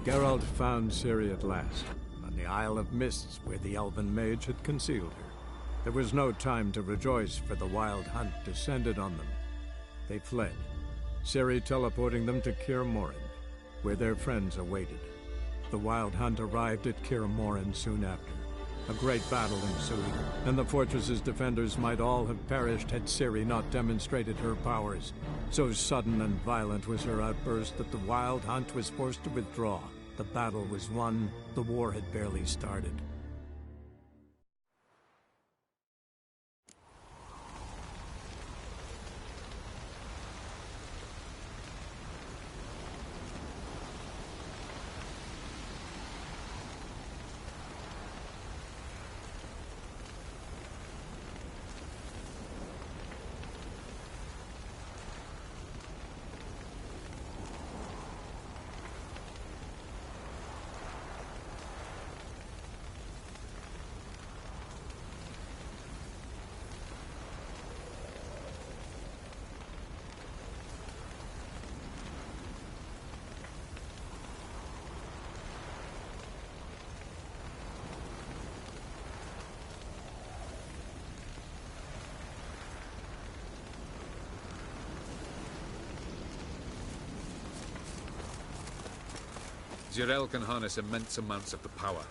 Geralt found Ciri at last, on the Isle of Mists where the Elven mage had concealed her. There was no time to rejoice, for the Wild Hunt descended on them. They fled, Ciri teleporting them to Kaer Morhen, where their friends awaited. The Wild Hunt arrived at Kaer Morhen soon after. A great battle ensued, and the fortress's defenders might all have perished had Ciri not demonstrated her powers. So sudden and violent was her outburst that the Wild Hunt was forced to withdraw. The battle was won. The war had barely started. Zirael can harness immense amounts of the power.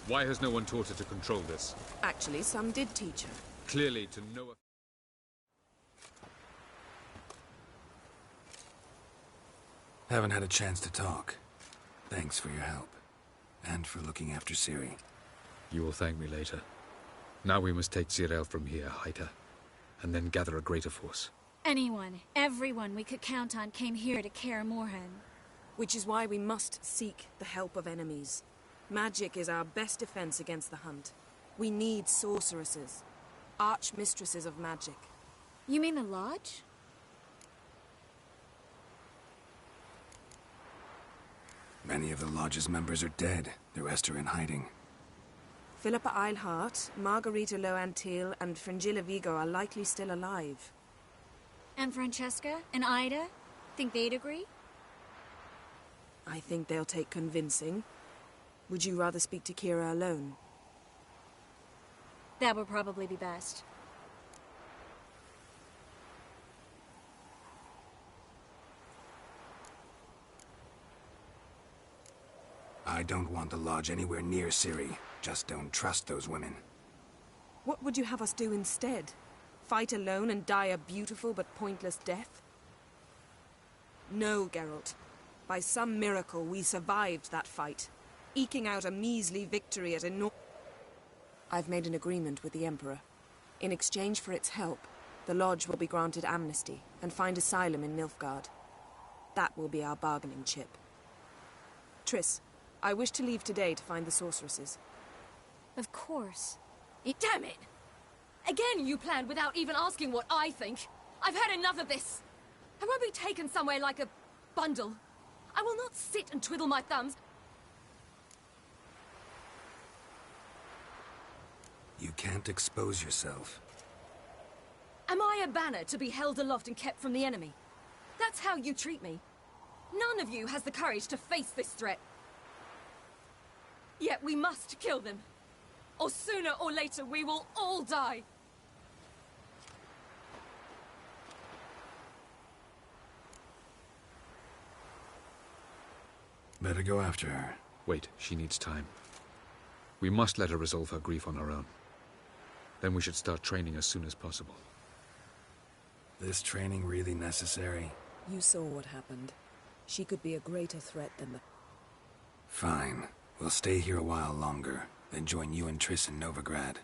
Why has no one taught her to control this? Actually, some did teach her. Clearly, to no... Haven't had a chance to talk. Thanks for your help. And for looking after Ciri. You will thank me later. Now we must take Zirael from here, hide her, and then gather a greater force. Anyone, everyone we could count on came here to Kaer Morhen. Which is why we must seek the help of enemies. Magic is our best defense against the Hunt. We need sorceresses, archmistresses of magic. You mean the Lodge? Many of the Lodge's members are dead. The rest are in hiding. Philippa Eilhart, Margarita Loantil, and Fringilla Vigo are likely still alive. And Francesca and Ida? Think they'd agree? I think they'll take convincing. Would you rather speak to Kira alone? That would probably be best. I don't want the Lodge anywhere near Ciri. Just don't trust those women. What would you have us do instead? Fight alone and die a beautiful but pointless death? No, Geralt. By some miracle, we survived that fight, eking out a measly victory at I've made an agreement with the Emperor. In exchange for its help, the Lodge will be granted amnesty and find asylum in Nilfgaard. That will be our bargaining chip. Triss, I wish to leave today to find the sorceresses. Of course. Damn it! Again you planned without even asking what I think. I've had enough of this. I won't be taken somewhere like a bundle. I will not sit and twiddle my thumbs. You can't expose yourself. Am I a banner to be held aloft and kept from the enemy? That's how you treat me. None of you has the courage to face this threat. Yet we must kill them. Or sooner or later we will all die. Better go after her. Wait, she needs time. We must let her resolve her grief on her own. Then we should start training as soon as possible. This training really necessary? You saw what happened. She could be a greater threat than the... Fine. We'll stay here a while longer, then join you and Triss in Novigrad.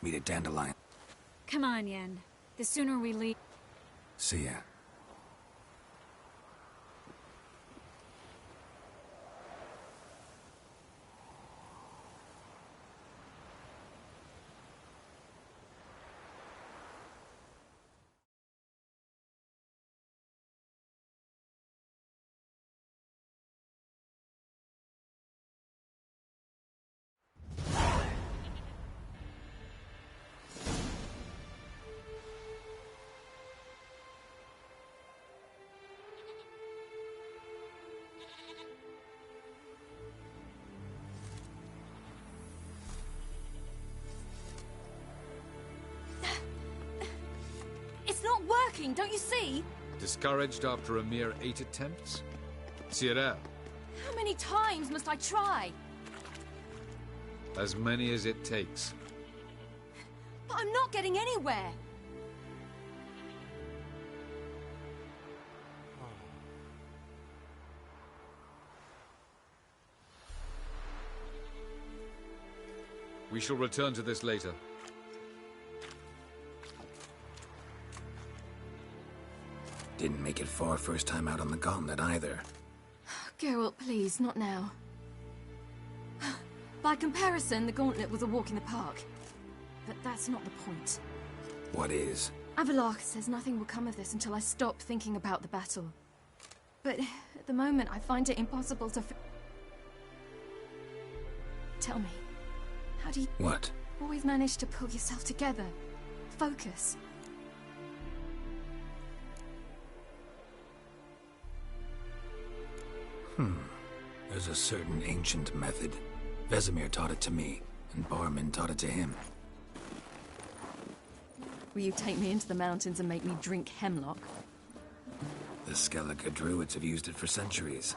Meet at Dandelion. Come on, Yen. The sooner we leave... See ya. working, don't you see? Discouraged after a mere 8 attempts? Cyril, How many times must I try? as many as it takes. But I'm not getting anywhere. We shall return to this later. Didn't make it far first time out on the gauntlet either. Geralt, please, not now. By comparison, the gauntlet was a walk in the park. But that's not the point. What is? Avallac'h says nothing will come of this until I stop thinking about the battle. But at the moment, I find it impossible to Tell me, how do you What? always manage to pull yourself together? Focus. There's a certain ancient method. Vesemir taught it to me, and Barman taught it to him. Will you take me into the mountains and make me drink hemlock? The Skellige druids have used it for centuries.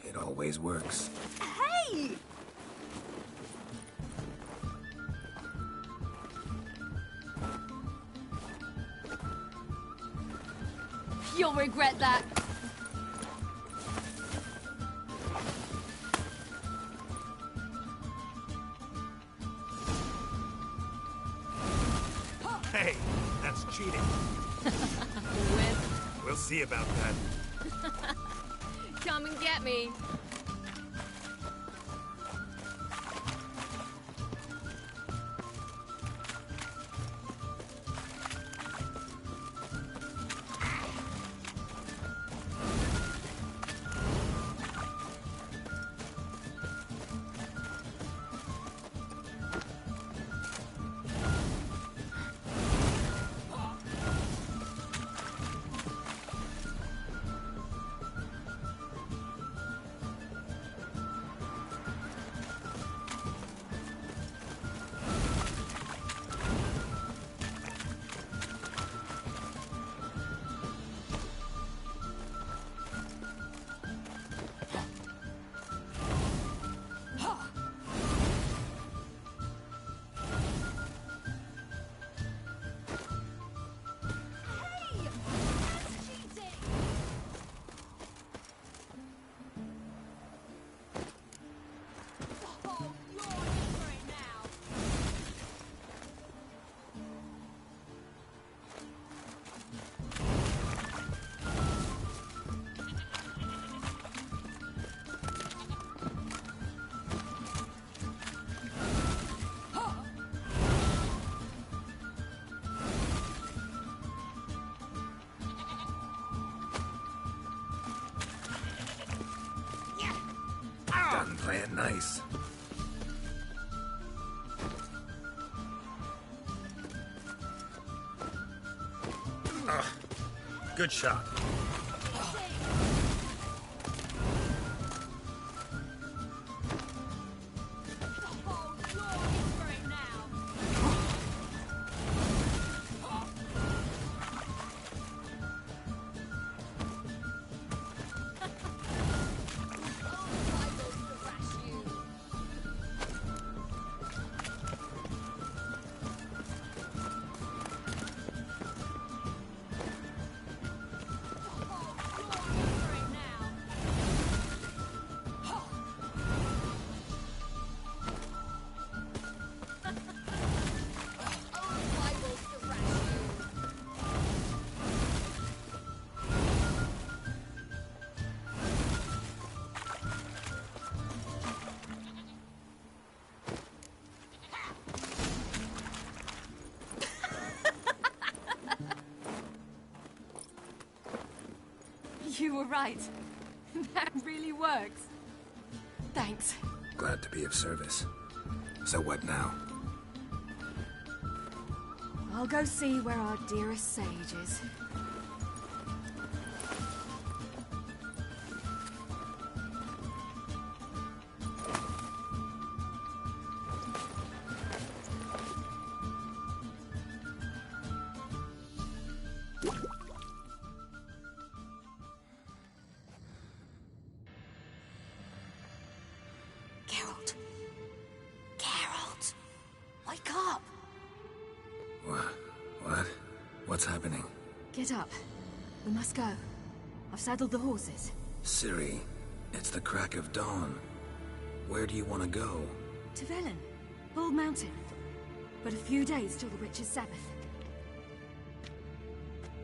It always works. Hey! You'll regret that. Hey, that's cheating. We'll see about that. Come and get me. Done playing nice. Good shot. You were right. That really works. Thanks. Glad to be of service. So what now? I'll go see where our dearest sage is. What's happening? Get up. We must go. I've saddled the horses. Ciri, it's the crack of dawn. Where do you want to go? To Velen. Bald Mountain. But a few days till the Witch's Sabbath.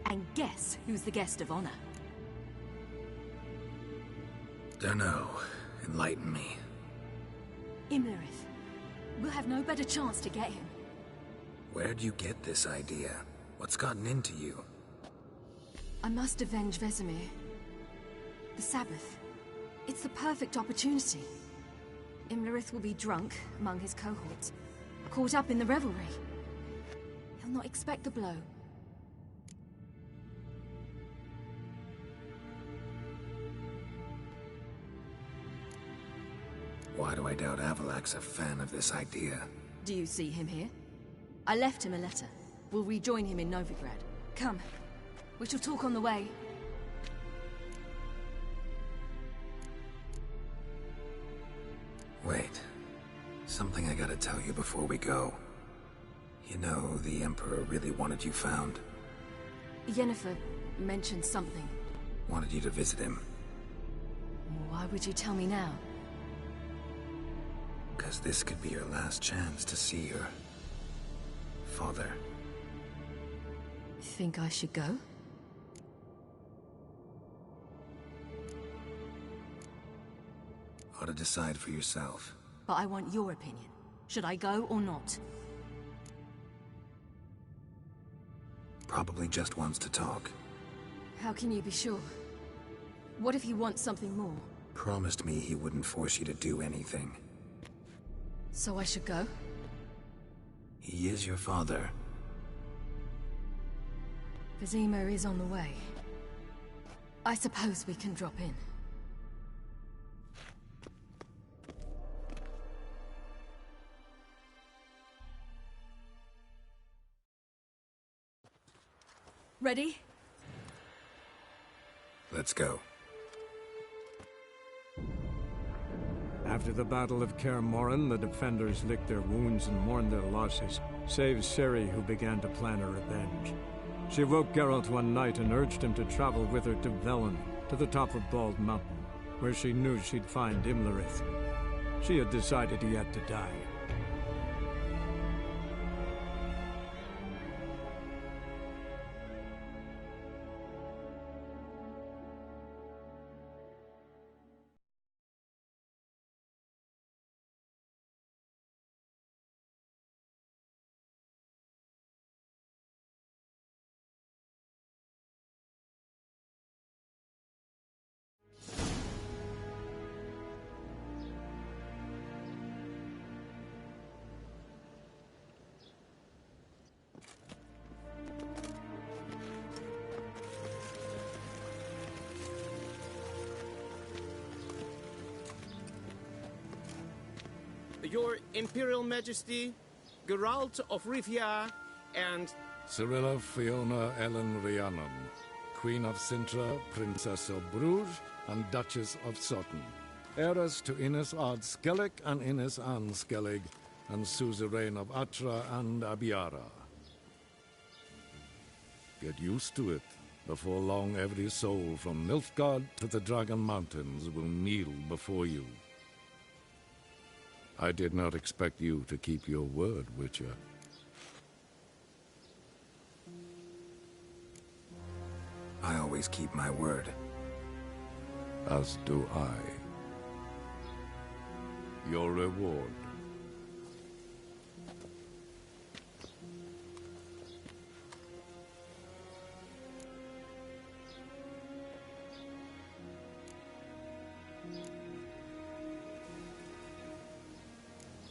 And guess who's the guest of honor? Dunno. Enlighten me. Imlerith. We'll have no better chance to get him. Where'd you get this idea? What's gotten into you? I must avenge Vesemir. The Sabbath. It's the perfect opportunity. Imlerith will be drunk among his cohorts, caught up in the revelry. He'll not expect the blow. Why do I doubt Avalak's a fan of this idea? Do you see him here? I left him a letter. We'll rejoin him in Novigrad. Come. We shall talk on the way. Wait. Something I gotta tell you before we go. You know, the Emperor really wanted you found. Yennefer mentioned something. Wanted you to visit him. Why would you tell me now? 'Cause this could be your last chance to see your father. Think I should go? Ought to decide for yourself. But I want your opinion. Should I go or not? Probably just wants to talk. How can you be sure? What if he wants something more? Promised me he wouldn't force you to do anything. So I should go? He is your father. Vesemir is on the way. I suppose we can drop in. Ready? Let's go. After the Battle of Kaer Morhen, the defenders licked their wounds and mourned their losses, save Ciri, who began to plan her revenge. She woke Geralt one night and urged him to travel with her to Velen, to the top of Bald Mountain, where she knew she'd find Imlerith. She had decided he had to die. Your Imperial Majesty, Geralt of Rivia, and... Cirilla Fiona Ellen Rhiannon, Queen of Sintra, Princess of Bruges, and Duchess of Sutton. Heiress to Innes Ard Skellig and Innes Anne Skellig, and suzerain of Atra and Abiara. Get used to it. Before long, every soul from Nilfgaard to the Dragon Mountains will kneel before you. I did not expect you to keep your word, Witcher. I always keep my word. As do I. Your reward.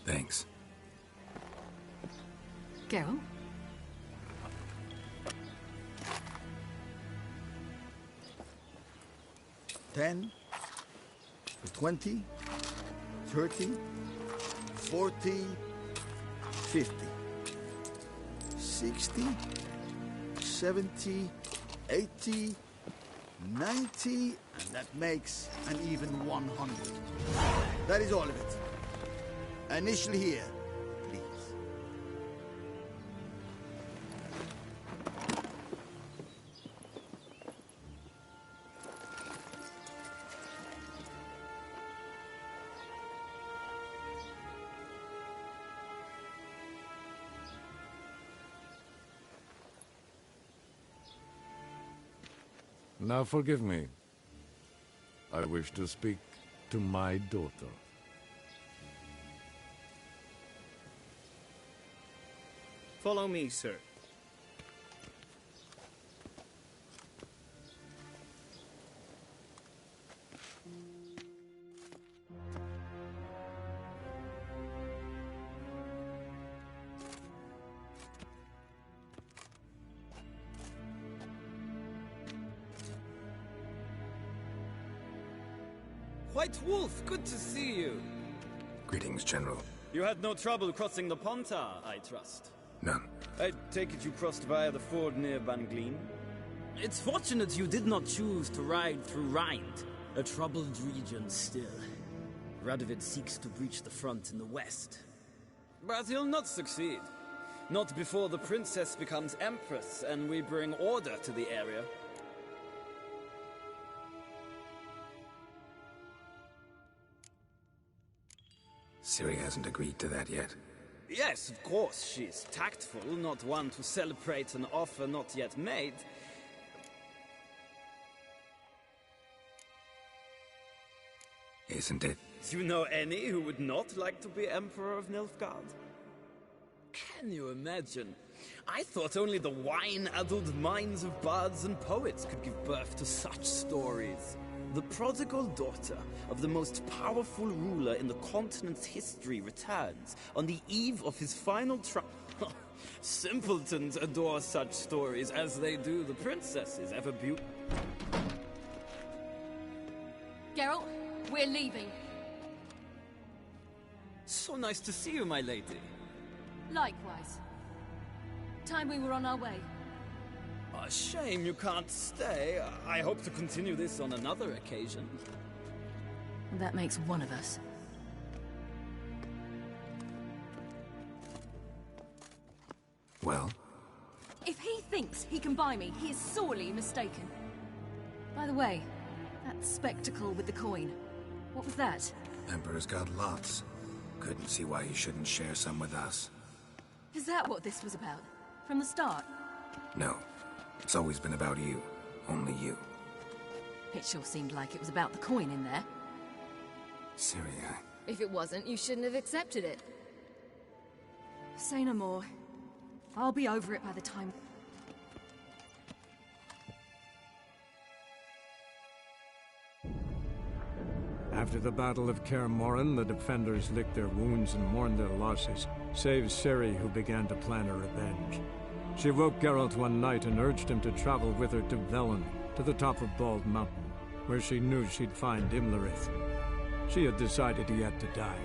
Thanks. Geralt? $10, 20, 30, 40, 50, 60, 70, 80, 90, and that makes an even 100. That is all of it. Initial here, please. Now forgive me. I wish to speak to my daughter. Follow me, sir. White Wolf, good to see you. Greetings, General. You had no trouble crossing the Ponta, I trust. None. I take it you crossed via the ford near Banglin? It's fortunate you did not choose to ride through Rind, a troubled region still. Radovid seeks to breach the front in the west. But he'll not succeed. Not before the princess becomes empress and we bring order to the area. Ciri hasn't agreed to that yet. Yes, of course, she's tactful, not one to celebrate an offer not yet made. Isn't it? Do you know any who would not like to be Emperor of Nilfgaard? Can you imagine? I thought only the wine-addled minds of bards and poets could give birth to such stories. The prodigal daughter of the most powerful ruler in the continent's history returns on the eve of his final trial. Simpletons adore such stories as they do the princesses, ever beautiful. Geralt, we're leaving. So nice to see you, my lady. Likewise. Time we were on our way. A shame you can't stay. I hope to continue this on another occasion. That makes one of us. Well? If he thinks he can buy me, he is sorely mistaken. By the way, that spectacle with the coin, what was that? Emperor's got lots. Couldn't see why he shouldn't share some with us. Is that what this was about? From the start? No. It's always been about you. Only you. It sure seemed like it was about the coin in there. Ciri, If it wasn't, you shouldn't have accepted it. Say no more. I'll be over it by the time... After the Battle of Kaer Morhen, the defenders licked their wounds and mourned their losses, save Ciri, who began to plan her revenge. She woke Geralt one night and urged him to travel with her to Velen, to the top of Bald Mountain, where she knew she'd find Imlerith. She had decided he had to die.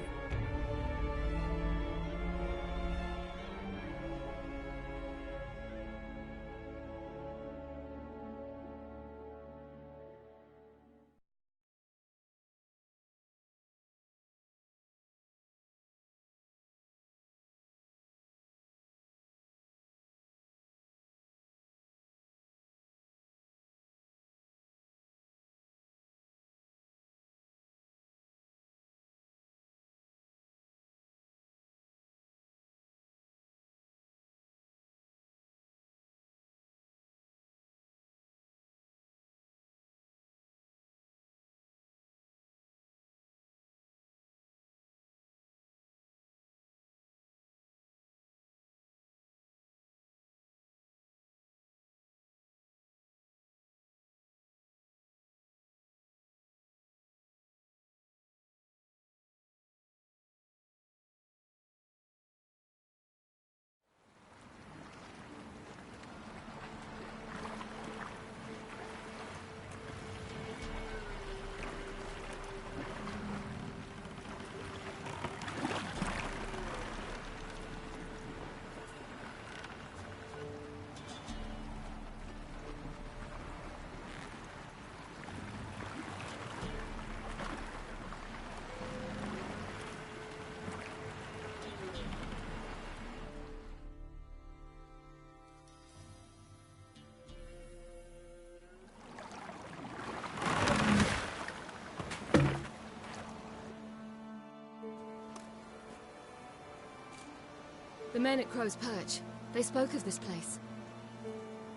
The men at Crow's Perch, they spoke of this place.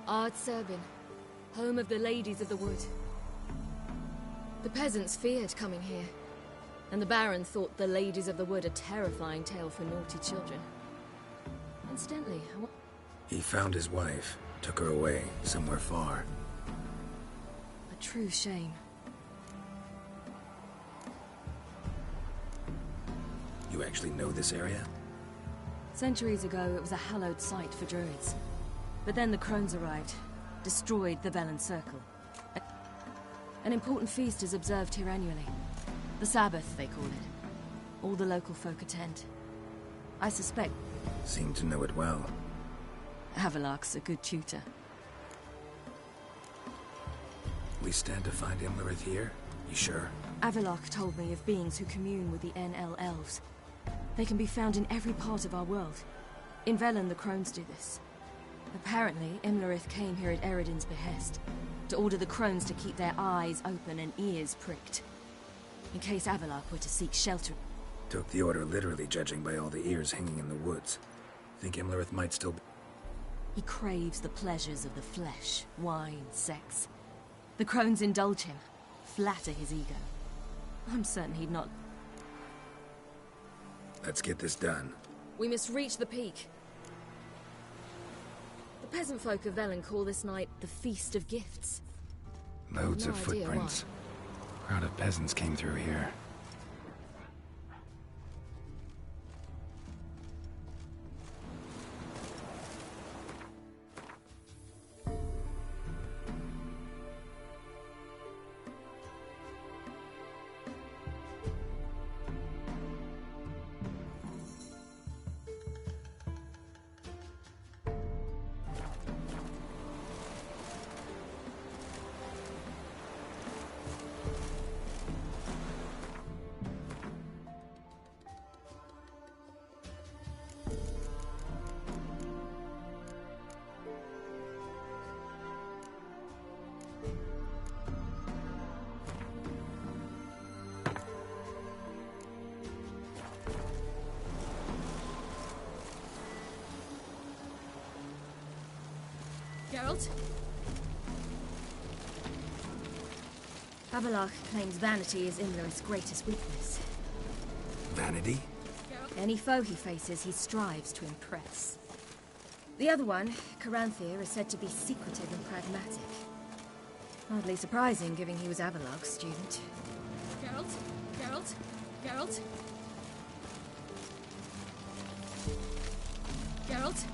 Ard Serbin. Home of the Ladies of the Wood. The peasants feared coming here, and the Baron thought the Ladies of the Wood a terrifying tale for naughty children. Incidentally, He found his wife, took her away, somewhere far. A true shame. You actually know this area? Centuries ago, it was a hallowed site for druids. But then the crones arrived, destroyed the Velen Circle. An important feast is observed here annually. The Sabbath, they call it. All the local folk attend. I suspect... Seem to know it well. Havelark's a good tutor. We stand to find Imlerith here? You sure? Avilark told me of beings who commune with the NL elves. They can be found in every part of our world. In Velen, the crones do this. Apparently, Imlerith came here at Eredin's behest, to order the crones to keep their eyes open and ears pricked, in case Avilark were to seek shelter. Took the order literally, judging by all the ears hanging in the woods. Think Imlerith might still be... He craves the pleasures of the flesh, wine, sex. The crones indulge him, flatter his ego. I'm certain he'd not... Let's get this done. we must reach the peak. The peasant folk of Velen call this night the Feast of Gifts. Loads No of idea footprints. Crowd of peasants came through here. Geralt? Avilark claims vanity is Imlerith's greatest weakness. Vanity? Any foe he faces, he strives to impress. The other one, Caranthir, is said to be secretive and pragmatic. Hardly surprising, given he was Avilark's student. Geralt? Geralt? Geralt? Geralt?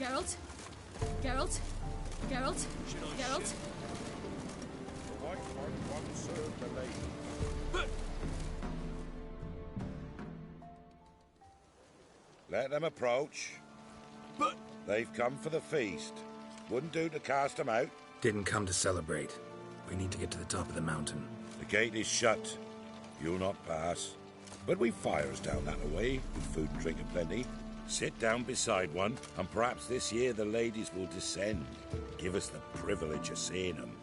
Geralt? Geralt? Geralt? Geralt? The white one served the lady. Let them approach. But... They've come for the feast. Wouldn't do to cast them out. Didn't come to celebrate. We need to get to the top of the mountain. The gate is shut. You'll not pass. But we've fires down that way, with food and drink aplenty. Sit down beside one, and perhaps this year the ladies will descend. Give us the privilege of seeing them.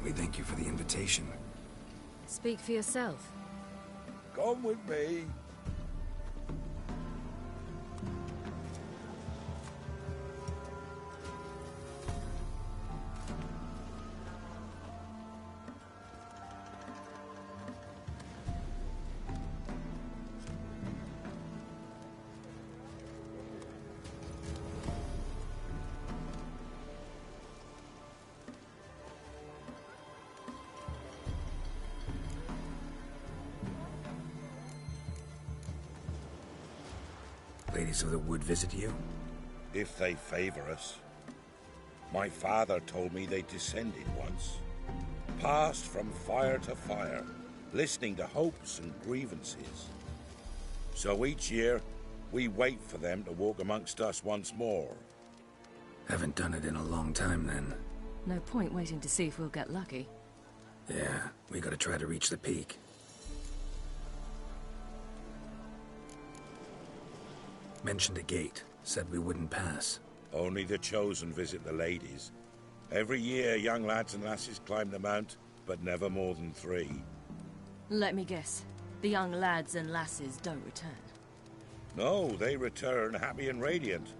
We thank you for the invitation. Speak for yourself. Come with me. Ladies of the Wood visit you? If they favor us. My father told me they descended once. Passed from fire to fire, listening to hopes and grievances. So each year, we wait for them to walk amongst us once more. Haven't done it in a long time, then. No point waiting to see if we'll get lucky. Yeah, we gotta try to reach the peak. Mentioned a gate. Said we wouldn't pass. Only the chosen visit the ladies. Every year, young lads and lasses climb the mount, but never more than 3. Let me guess. The young lads and lasses don't return. No, they return happy and radiant.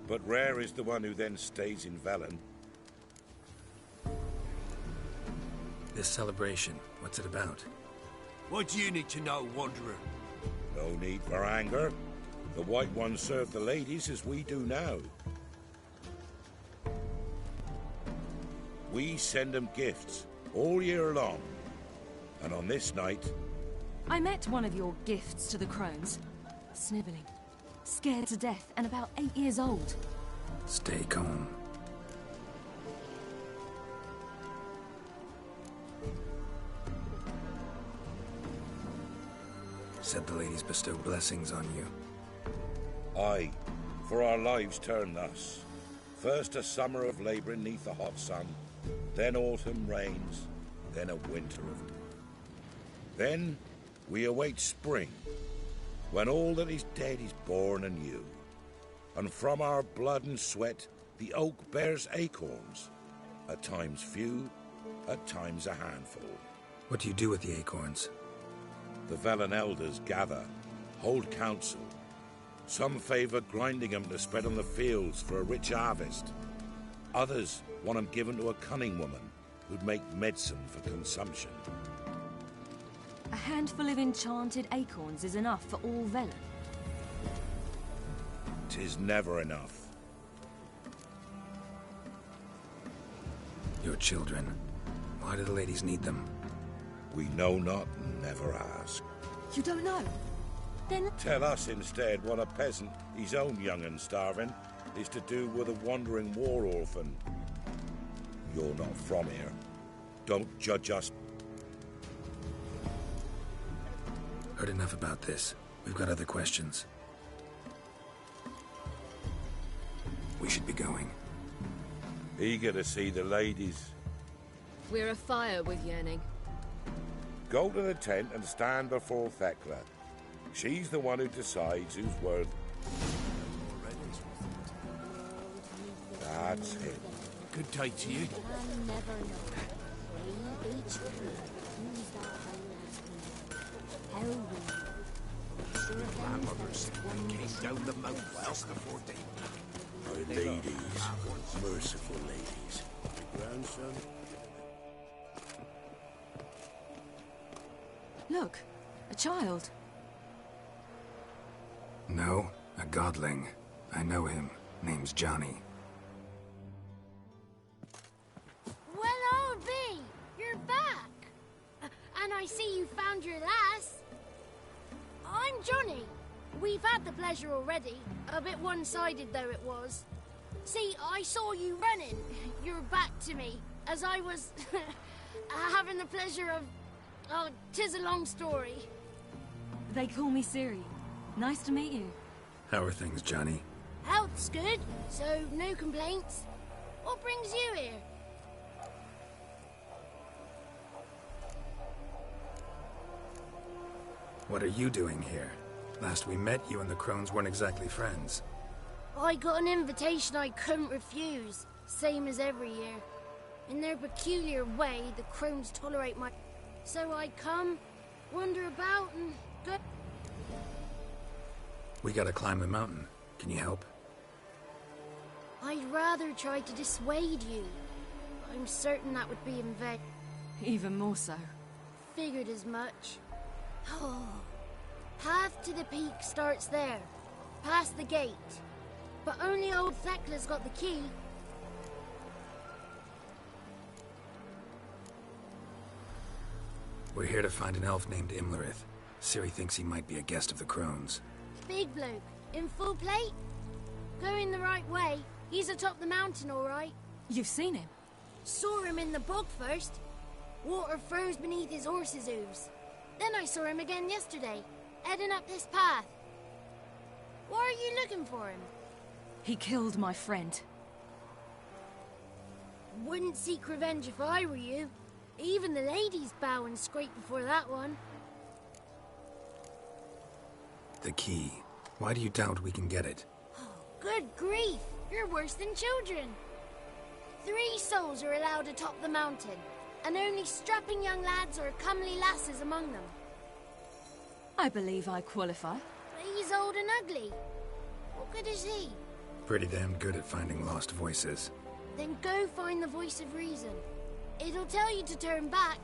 But rare is the one who then stays in Velen. This celebration, what's it about? What do you need to know, Wanderer? No need for anger. The White Ones serve the ladies as we do now. We send them gifts all year long. And on this night... I met one of your gifts to the crones. Sniveling, scared to death, and about 8 years old. Stay calm. Said the ladies bestow blessings on you. Aye, for our lives turn thus. First a summer of labouring neath the hot sun, then autumn rains, then a winter of... Then we await spring, when all that is dead is born anew. And from our blood and sweat the oak bears acorns, at times few, at times a handful. What do you do with the acorns? The Velen elders gather, hold council. Some favour grinding them to spread on the fields for a rich harvest. Others want them given to a cunning woman who'd make medicine for consumption. A handful of enchanted acorns is enough for all Velen. 'Tis never enough. Your children. Why do the ladies need them? We know not and never ask. You don't know? Then... Tell us instead what a peasant, his own young and starving, is to do with a wandering war orphan. You're not from here. Don't judge us. Heard enough about this. We've got other questions. We should be going. Eager to see the ladies. We're afire with yearning. Go to the tent and stand before Thekla. She's the one who decides who's worth. That's it. Good day to you. My mother said they came down the moat whilst before day. Our ladies, merciful ladies. Grandson. Look, a child. No, a godling. I know him. Name's Johnny. Well, I'll be. You're back. And I see you found your lass. I'm Johnny. We've had the pleasure already. A bit one-sided, though it was. See, I saw you running. Your back to me. As I was having the pleasure of Oh, 'tis a long story. They call me Ciri. Nice to meet you. How are things, Johnny? Health's good, so no complaints. What brings you here? What are you doing here? Last we met, you and the Crones weren't exactly friends. I got an invitation I couldn't refuse, same as every year. In their peculiar way, the Crones tolerate my... So I come, wander about, and go... We gotta climb the mountain. Can you help? I'd rather try to dissuade you. I'm certain that would be in vain. Even more so. Figured as much. Oh. Path to the peak starts there, past the gate. But only old Thekla's got the key. We're here to find an elf named Imlerith. Ciri thinks he might be a guest of the Crones. Big bloke, in full plate? Going the right way. He's atop the mountain, all right. You've seen him? Saw him in the bog first. Water froze beneath his horse's hooves. Then I saw him again yesterday, heading up this path. Why are you looking for him? He killed my friend. Wouldn't seek revenge if I were you. Even the ladies bow and scrape before that one. The key. Why do you doubt we can get it? Good grief! You're worse than children. 3 souls are allowed atop the mountain, and only strapping young lads or comely lasses among them. I believe I qualify. He's old and ugly. What good is he? Pretty damn good at finding lost voices. Then go find the voice of reason. It'll tell you to turn back.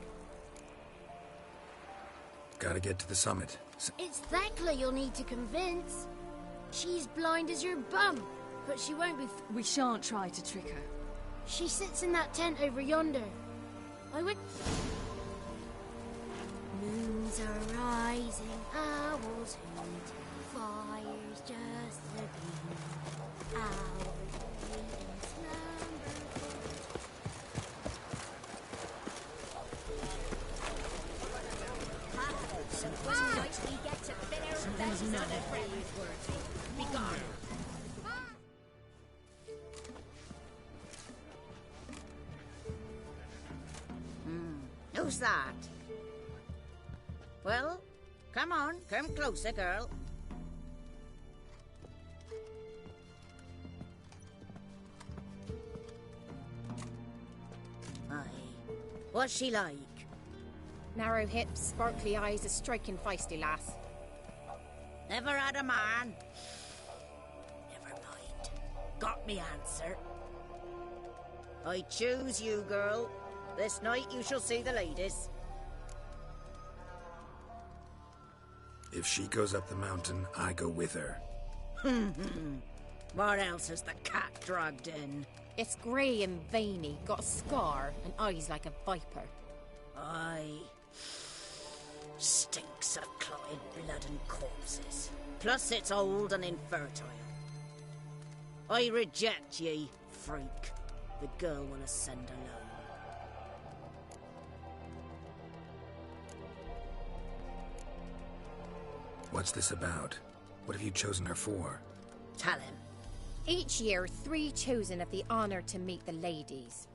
Gotta get to the summit. It's Thekla you'll need to convince. She's blind as your bum, but she won't be... We shan't try to trick her. She sits in that tent over yonder. I would... Moons are rising, owls hoot, fire's just a beam. Owls waiting slumber. So was night we get to fit our best on a brave word. Be gone. Who's that? Well, come on, come closer, girl. Aye. What's she like? Narrow hips, sparkly eyes, a striking feisty lass. Never had a man. Never mind. Got me answer. I choose you, girl. This night you shall see the ladies. If she goes up the mountain, I go with her. What else has the cat dragged in? It's grey and veiny, got a scar, and eyes like a viper. Aye. Stinks of clotted blood and corpses. Plus it's old and infertile. I reject ye, freak. The girl will ascend alone. What's this about? What have you chosen her for? Tell him. Each year, 3 chosen have the honour to meet the ladies.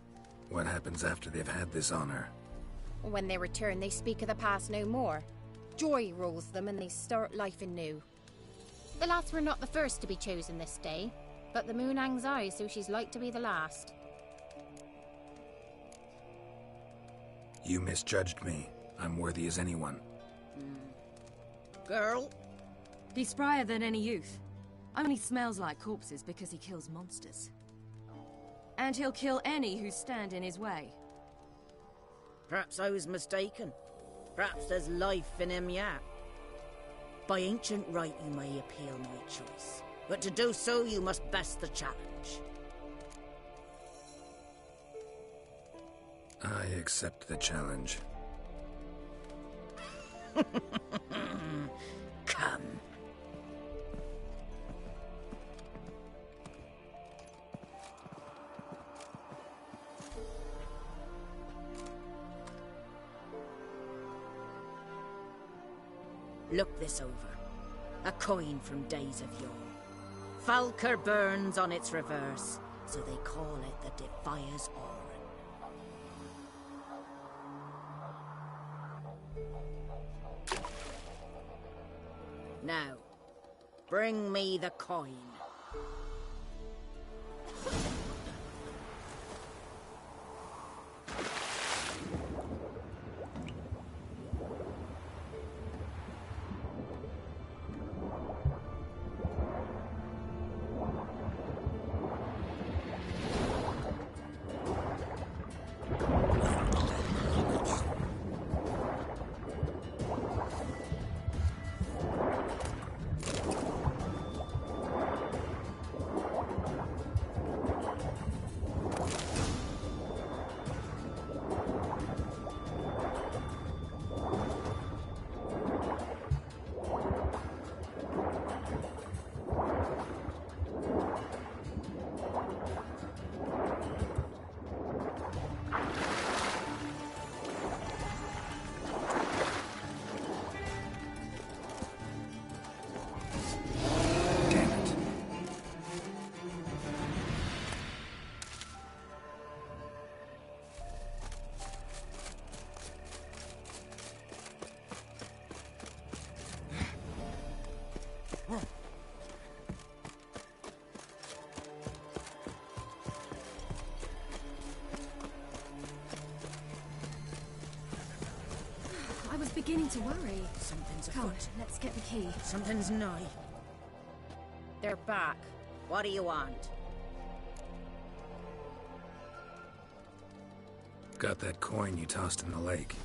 What happens after they've had this honor? When they return, they speak of the past no more. Joy rules them and they start life anew. The lads were not the first to be chosen this day, but the moon hangs high, so she's like to be the last. You misjudged me. I'm worthy as anyone. Girl? He's sprier than any youth. Only smells like corpses because he kills monsters. And he'll kill any who stand in his way. Perhaps I was mistaken. Perhaps there's life in him yet. By ancient right you may appeal my choice, but to do so you must best the challenge. I accept the challenge. Come. Look this over. A coin from days of yore. Falker burns on its reverse, so they call it the Defier's Oran. Now, bring me the coin. I was beginning to worry. Something's Come, afoot. let's get the key. Something's nigh. They're back. What do you want? Got that coin you tossed in the lake.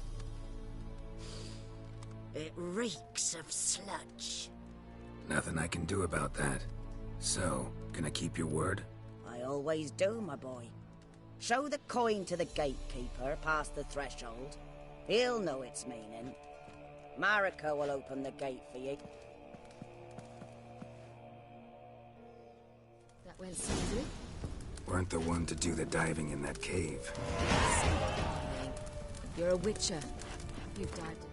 It reeks of sludge. Nothing I can do about that. So, gonna keep your word? I always do, my boy. Show the coin to the gatekeeper past the threshold. He'll know its meaning. Marika will open the gate for you. That went smoothly. Weren't the one to do the diving in that cave. You're a witcher. You've dived.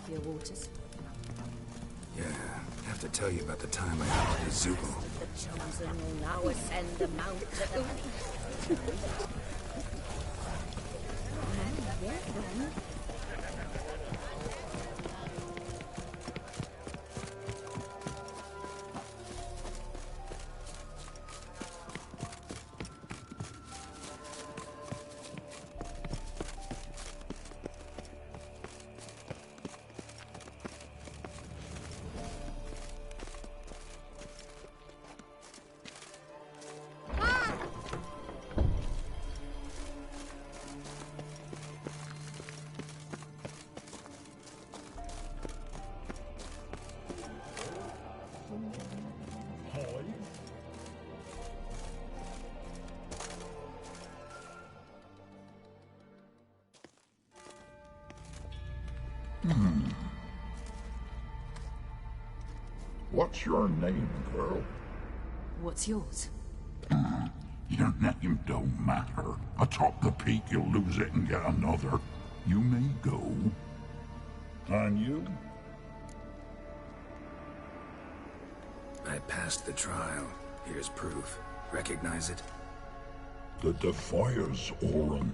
murkier waters. Yeah, I have to tell you about the time I hunted a Zoogle. The chosen will now ascend the mount to the... What's your name, girl? What's yours? Your name don't matter. Atop the peak, you'll lose it and get another. You may go. And you? I passed the trial. Here's proof. Recognize it? The Defier's Orin.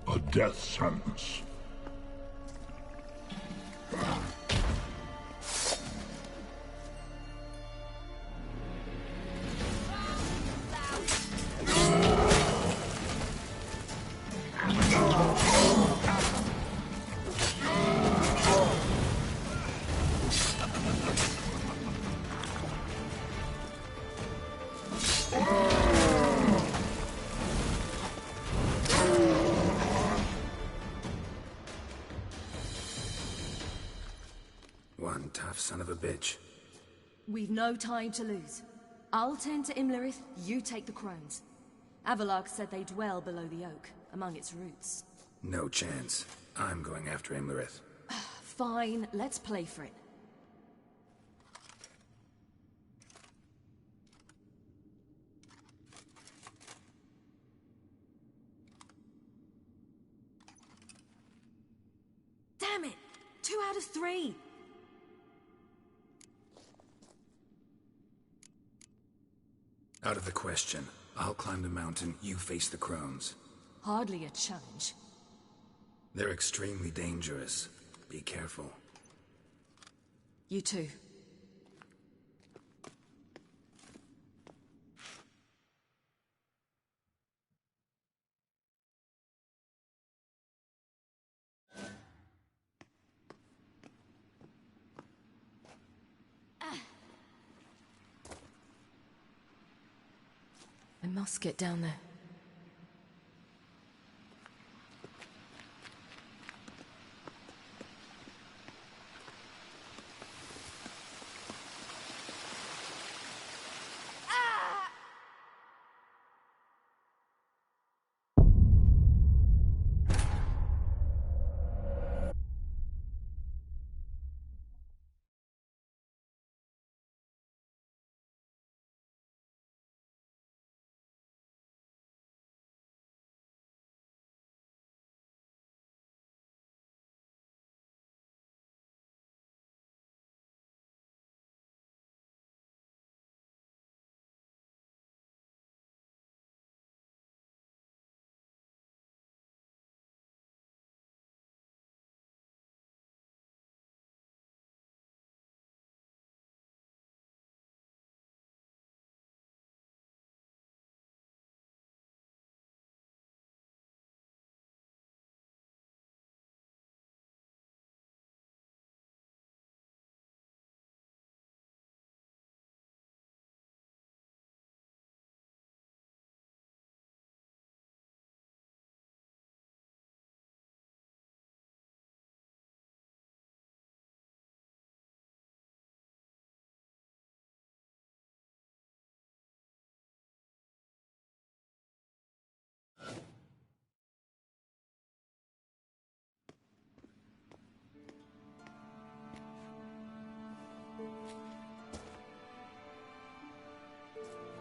A death sentence. One tough son of a bitch. We've no time to lose. I'll tend to Imlerith, you take the crones. Avalark said they dwell below the oak, among its roots. No chance. I'm going after Imlerith. Fine, let's play for it. Damn it! 2 out of 3! Out of the question. I'll climb the mountain, you face the crones. Hardly a challenge. They're extremely dangerous. Be careful. You too. I must get down there.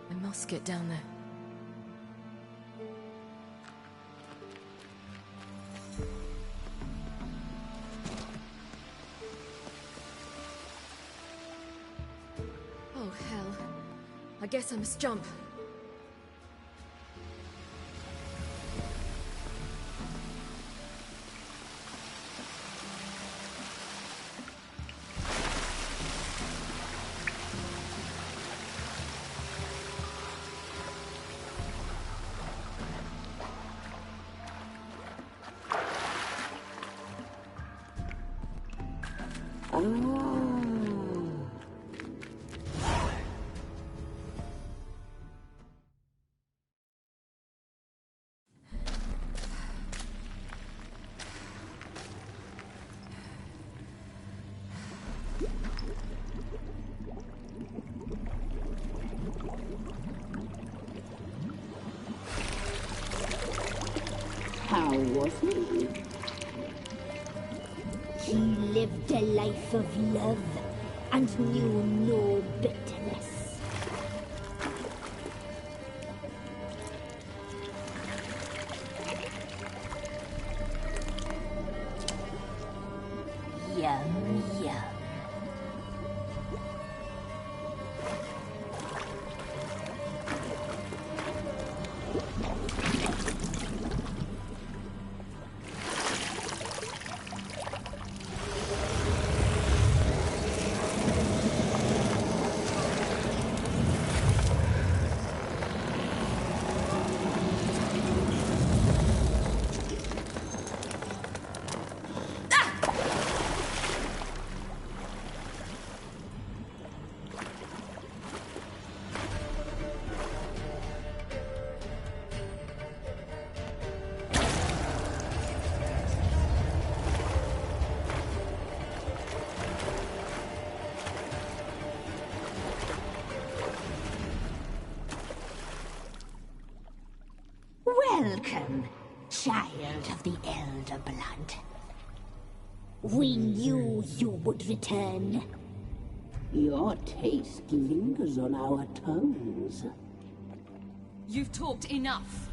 I must get down there. I guess I must jump. How was he? He lived a life of love and knew no bitterness. Yum, yum. Welcome, child of the Elder Blood. We knew you would return. Your taste lingers on our tongues. You've talked enough.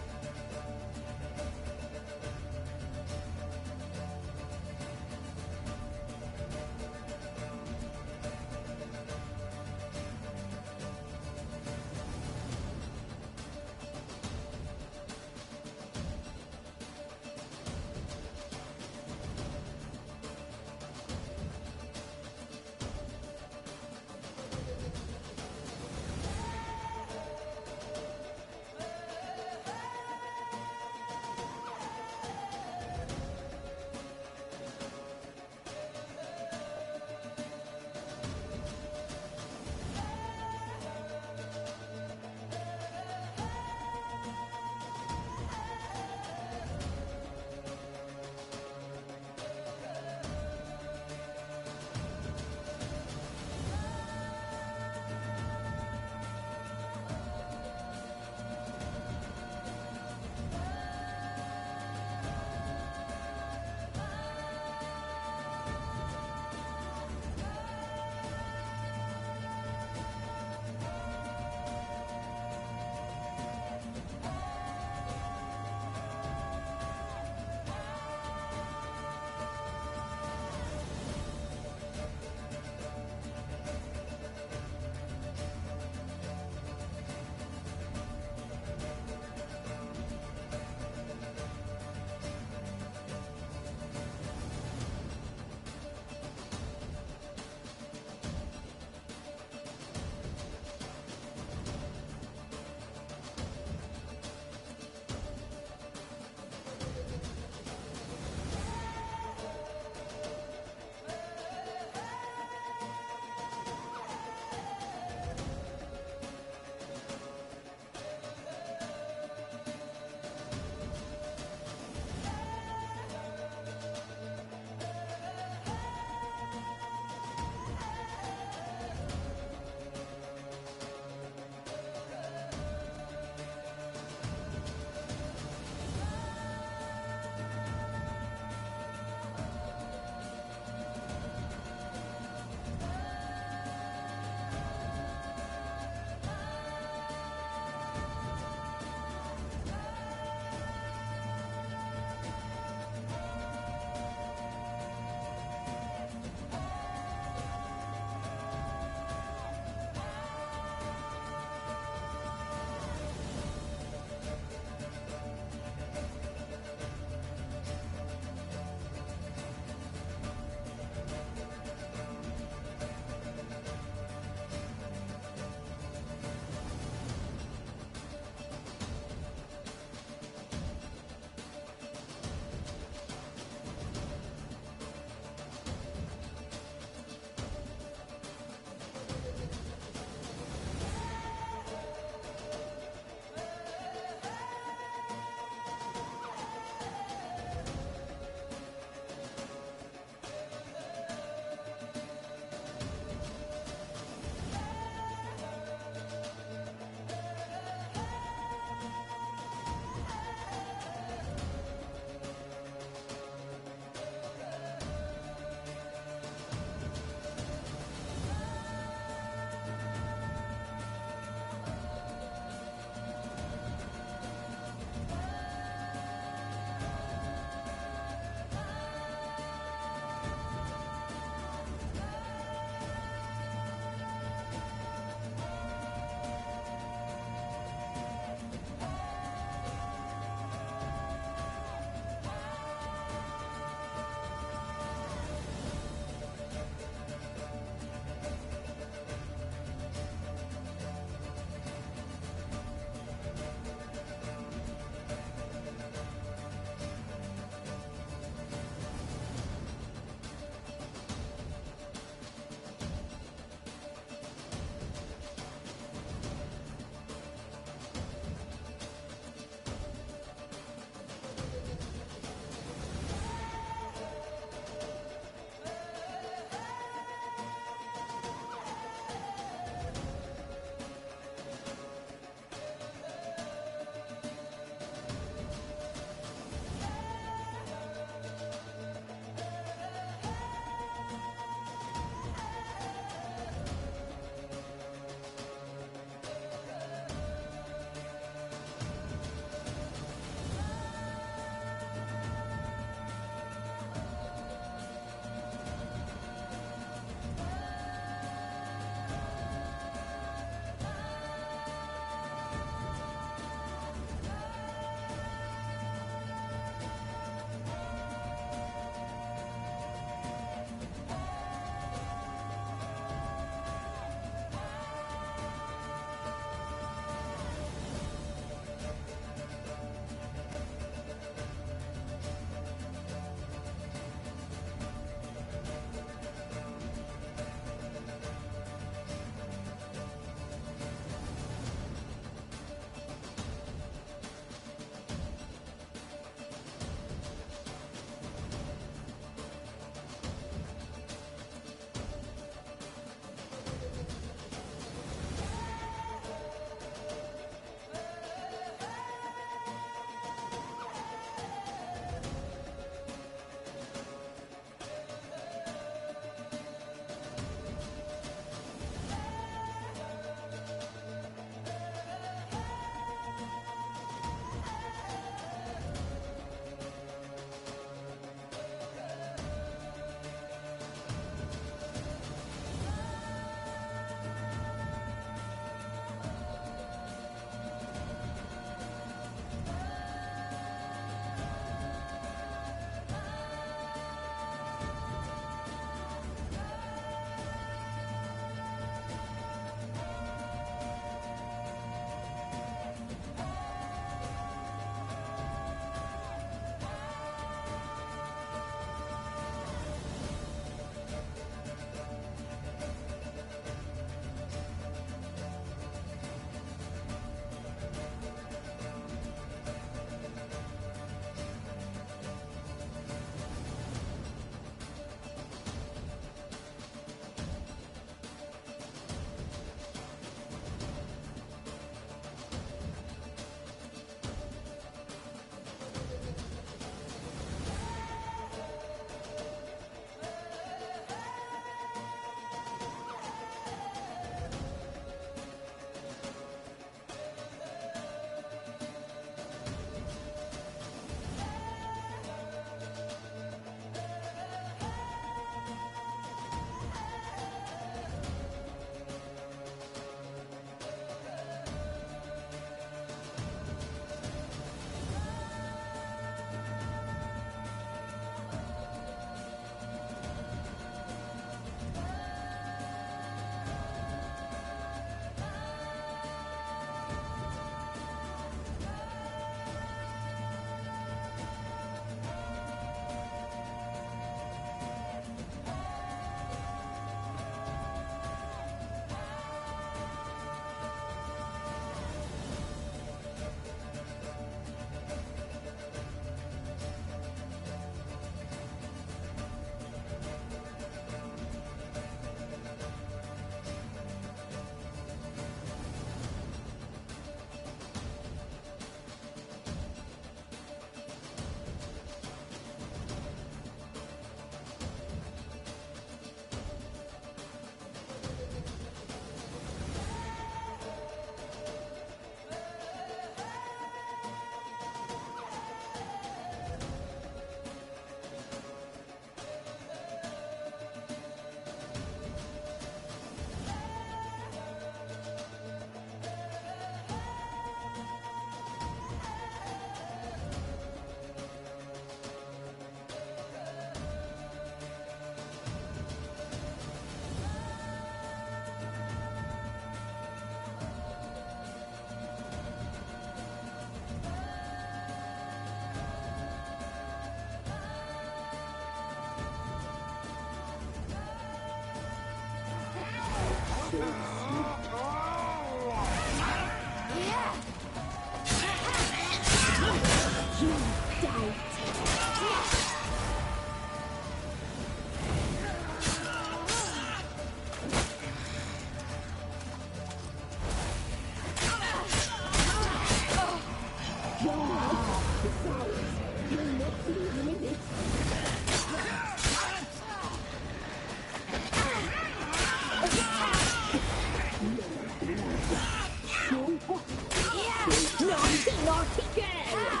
Naughty, naughty girl!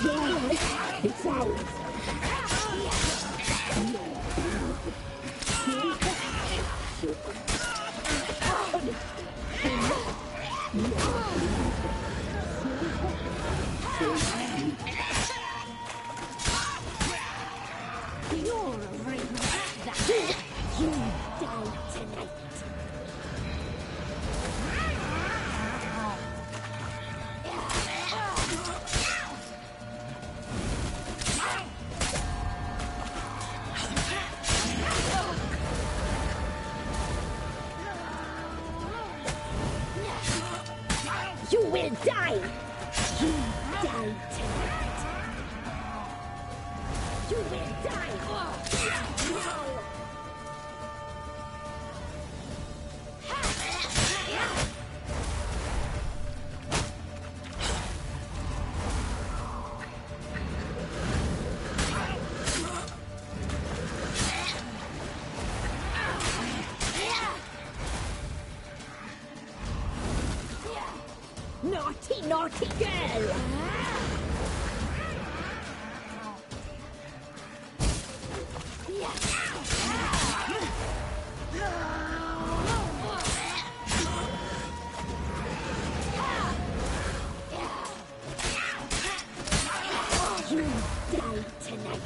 Yes, it's ours. You're a ring that you die tonight. You will die! You die tonight! You will die! Naughty, naughty girl! You die tonight.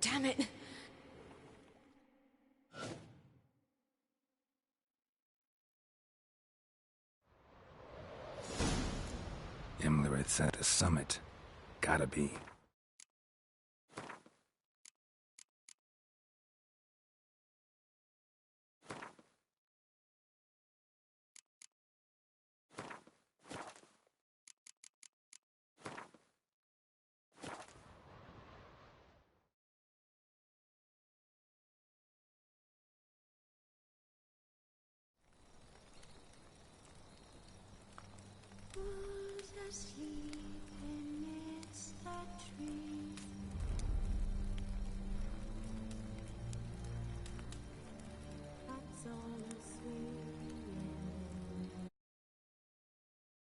Damn it! Imlerith's at the summit. Gotta be. Who's asleep amidst the trees?